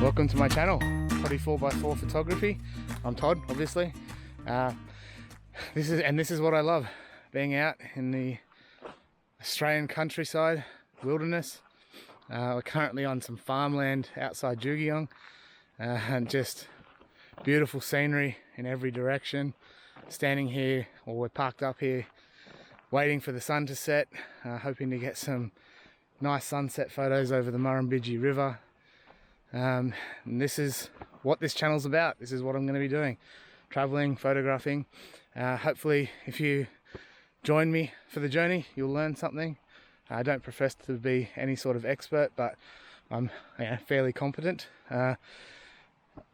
Welcome to my channel, Toddy4x4 photography. I'm Todd, obviously. This is what I love, being out in the Australian countryside, wilderness. We're currently on some farmland outside Jugiong, and just beautiful scenery in every direction. Standing here, or we're parked up here, waiting for the sun to set, hoping to get some nice sunset photos over the Murrumbidgee River. And this is what this channel's about. This is what I'm going to be doing, traveling, photographing. Hopefully if you join me for the journey, you'll learn something. I don't profess to be any sort of expert, but I'm fairly competent,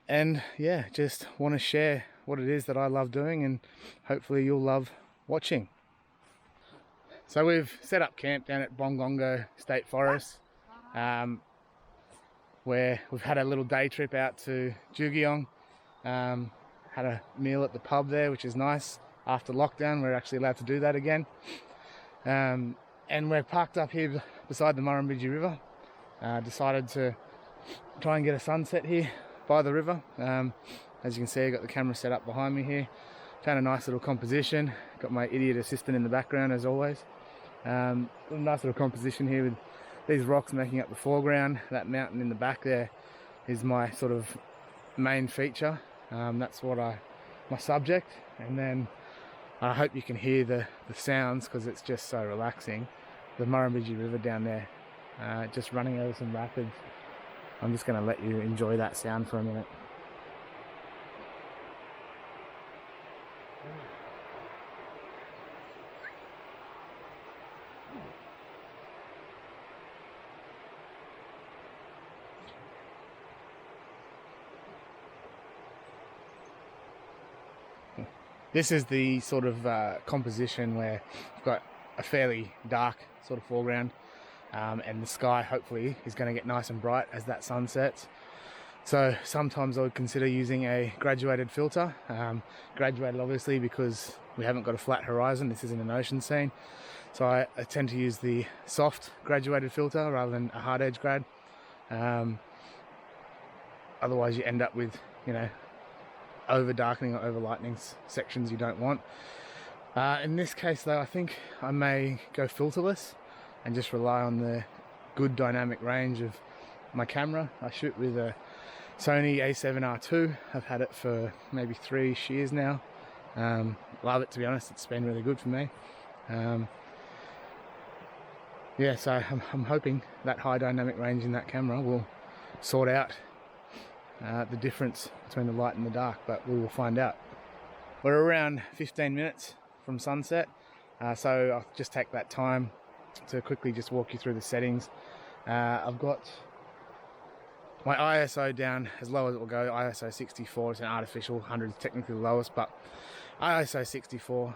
and yeah, just want to share what it is that I love doing, and hopefully you'll love watching. So we've set up camp down at Bongongo State Forest, where we've had a little day trip out to Jugiong. Had a meal at the pub there, which is nice. After lockdown, we're actually allowed to do that again. And we're parked up here beside the Murrumbidgee River. Decided to try and get a sunset here by the river. As you can see, I've got the camera set up behind me here. Found a nice little composition. Got my idiot assistant in the background as always. A nice little composition here with these rocks making up the foreground. That mountain in the back there is my sort of main feature. That's what my subject, and then I hope you can hear the sounds, because it's just so relaxing. The Murrumbidgee River down there, just running over some rapids. I'm just going to let you enjoy that sound for a minute. This is the sort of composition where we've got a fairly dark sort of foreground, and the sky hopefully is going to get nice and bright as that sun sets. So sometimes I would consider using a graduated filter. Graduated obviously because we haven't got a flat horizon, this isn't an ocean scene. So I tend to use the soft graduated filter rather than a hard edge grad. Otherwise you end up with, over darkening or over lightening sections you don't want. In this case though, I think I may go filterless and just rely on the good dynamic range of my camera. I shoot with a Sony A7R II. I've had it for maybe 3-ish years now. Love it, to be honest. It's been really good for me. Yeah, so I'm hoping that high dynamic range in that camera will sort out the difference between the light and the dark, but we will find out. We're around 15 minutes from sunset, so I'll just take that time to quickly just walk you through the settings. I've got my ISO down as low as it will go. ISO 64 is an artificial, 100 is technically the lowest, but ISO 64,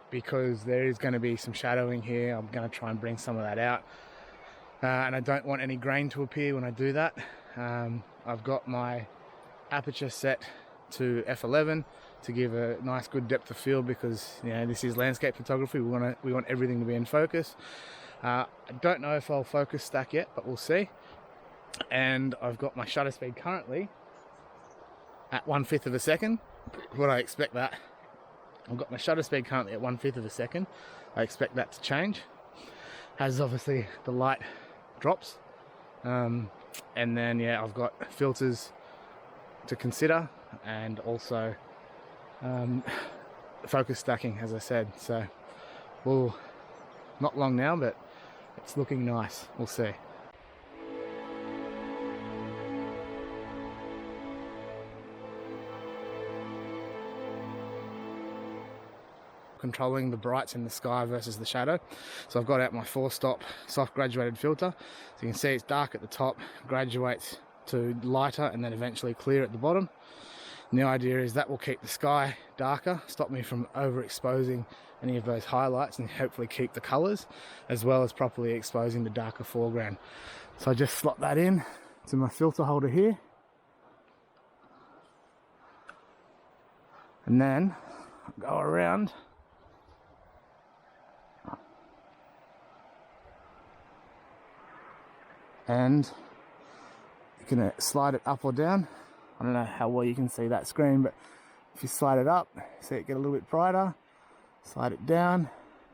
because there is going to be some shadowing here. I'm going to try and bring some of that out, and I don't want any grain to appear when I do that. I've got my aperture set to f11 to give a nice good depth of field, because this is landscape photography. We want everything to be in focus. I don't know if I'll focus stack yet, but we'll see. And I've got my shutter speed currently at 1/5 of a second. Would I expect that? I've got my shutter speed currently at 1/5 of a second. I expect that to change as obviously the light drops. And then I've got filters to consider, and also focus stacking, as I said. So we'll not long now, but it's looking nice. We'll see. Controlling the brights in the sky versus the shadow. So I've got out my 4-stop soft graduated filter. So you can see it's dark at the top, graduates to lighter, and then eventually clear at the bottom. And the idea is that will keep the sky darker, stop me from overexposing any of those highlights, and hopefully keep the colors, as well as properly exposing the darker foreground. So I just slot that in to my filter holder here, and then go around and You can slide it up or down. I don't know how well you can see that screen, but if you slide it up, see it get a little bit brighter. Slide it down,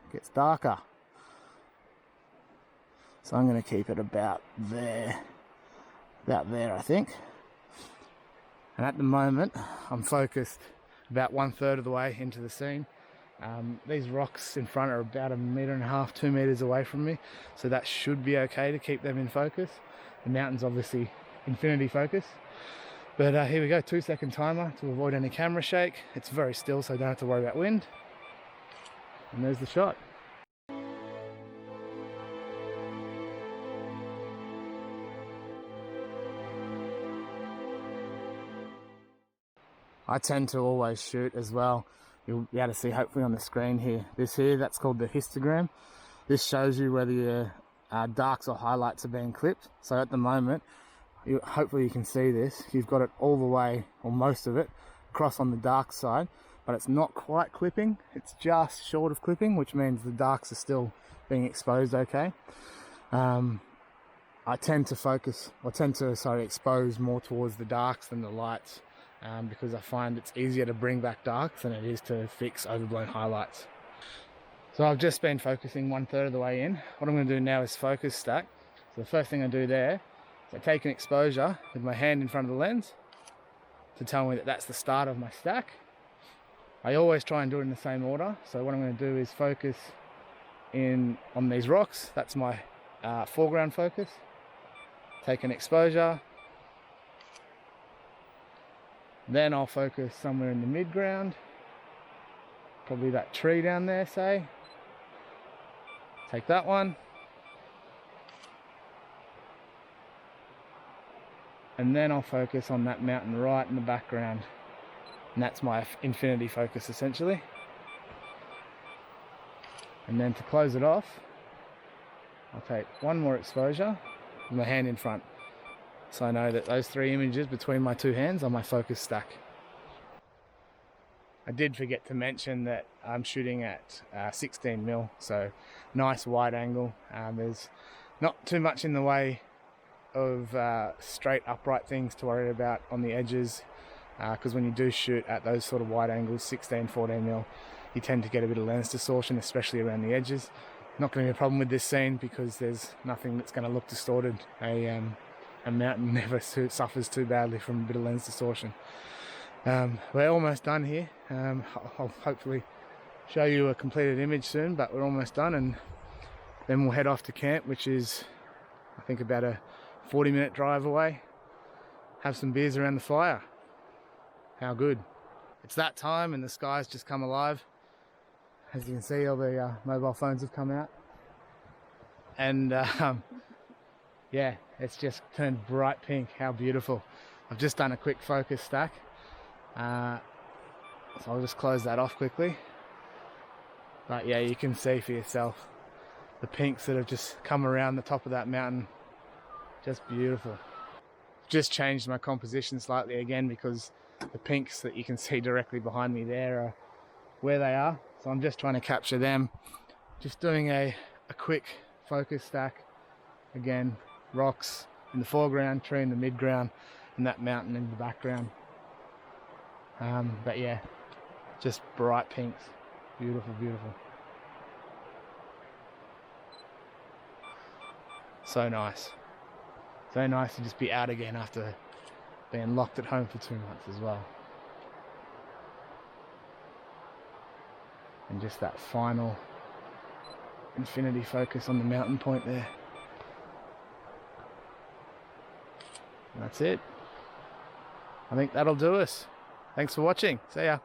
it gets darker. So I'm going to keep it about there I think. And at the moment I'm focused about 1/3 of the way into the scene. These rocks in front are about 1.5 meters, 2 meters away from me, so that should be okay to keep them in focus. The mountain's obviously infinity focus. But here we go, 2-second timer to avoid any camera shake. It's very still, so I don't have to worry about wind. And there's the shot. I tend to always shoot as well. You'll be able to see hopefully on the screen here. This here, that's called the histogram. This shows you whether your darks or highlights are being clipped. So at the moment, hopefully you can see this. You've got it all the way, or most of it, across on the dark side, but it's not quite clipping. It's just short of clipping, which means the darks are still being exposed okay. I tend to expose more towards the darks than the lights. Because I find it's easier to bring back darks than it is to fix overblown highlights. So I've just been focusing 1/3 of the way in. What I'm going to do now is focus stack. So the first thing I do there is I take an exposure with my hand in front of the lens to tell me that that's the start of my stack. I always try and do it in the same order. So what I'm going to do is focus in on these rocks. That's my foreground focus. Take an exposure. Then I'll focus somewhere in the midground, probably that tree down there, say. Take that one. And then I'll focus on that mountain right in the background. And that's my infinity focus essentially. And then to close it off, I'll take one more exposure with my hand in front. So I know that those 3 images between my 2 hands are my focus stack. I did forget to mention that I'm shooting at 16mm, so nice wide angle. There's not too much in the way of straight upright things to worry about on the edges, because when you do shoot at those sort of wide angles, 16-14mm, you tend to get a bit of lens distortion, especially around the edges. Not going to be a problem with this scene because there's nothing that's going to look distorted. A mountain never suffers too badly from a bit of lens distortion. We're almost done here. I'll hopefully show you a completed image soon, but we're almost done, and then we'll head off to camp, which is I think about a 40-minute drive away. Have some beers around the fire. How good. It's that time and the sky's just come alive. As you can see, all the mobile phones have come out, and yeah, it's just turned bright pink. How beautiful. I've just done a quick focus stack. So I'll just close that off quickly. But yeah, you can see for yourself the pinks that have just come around the top of that mountain. Just beautiful. Just changed my composition slightly again because the pinks that you can see directly behind me there are where they are. So I'm just trying to capture them. Just doing a quick focus stack. Again, rocks in the foreground, tree in the midground, and that mountain in the background. But yeah, just bright pinks. Beautiful, beautiful. So nice. So nice to just be out again after being locked at home for 2 months as well. And just that final infinity focus on the mountain point there. And that's it. I think that'll do us. Thanks for watching. See ya.